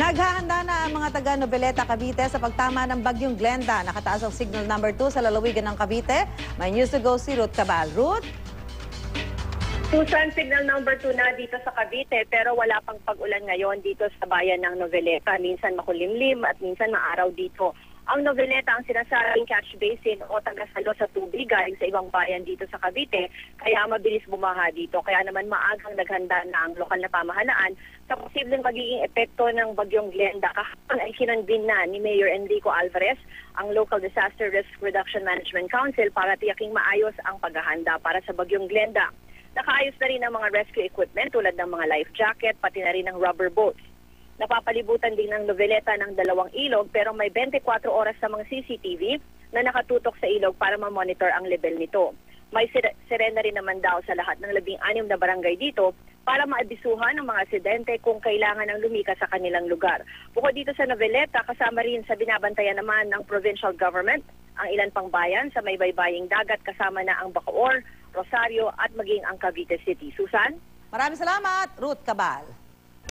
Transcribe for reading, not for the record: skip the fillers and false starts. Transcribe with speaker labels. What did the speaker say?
Speaker 1: Naghahanda na ang mga taga Noveleta, Cavite sa pagtama ng bagyong Glenda. Nakataas ang signal number 2 sa lalawigan ng Cavite. May news to go si Ruth Cabal. Ruth?
Speaker 2: Susan, signal number 2 na dito sa Cavite pero wala pang pag-ulan ngayon dito sa bayan ng Noveleta. Minsan makulimlim at minsan maaraw dito. Ang Noveleta ang sinasabing catch basin o tagasalo sa tubig galing sa ibang bayan dito sa Cavite, kaya mabilis bumaha dito. Kaya naman maagang naghanda na ang lokal na pamahalaan sa posibleng magiging epekto ng bagyong Glenda. Kahapon ay sinunbin na ni Mayor Enrico Alvarez ang Local Disaster Risk Reduction Management Council para tiyaking maayos ang paghahanda para sa bagyong Glenda. Nakaayos na rin ang mga rescue equipment tulad ng mga life jacket, pati na rin ng rubber boats. Napapalibutan din ng Noveleta ng 2 ilog pero may 24 oras sa mga CCTV na nakatutok sa ilog para ma-monitor ang level nito. May sirena rin naman daw sa lahat ng 16 na barangay dito para maabisuhan ang mga residente kung kailangan ng lumikas sa kanilang lugar. Bukod dito sa Noveleta, kasama rin sa binabantayan naman ng provincial government ang ilan pang bayan sa may baybaying dagat kasama na ang Bacoor, Rosario at maging ang Cavite City. Susan?
Speaker 1: Maraming salamat, Ruth Cabal.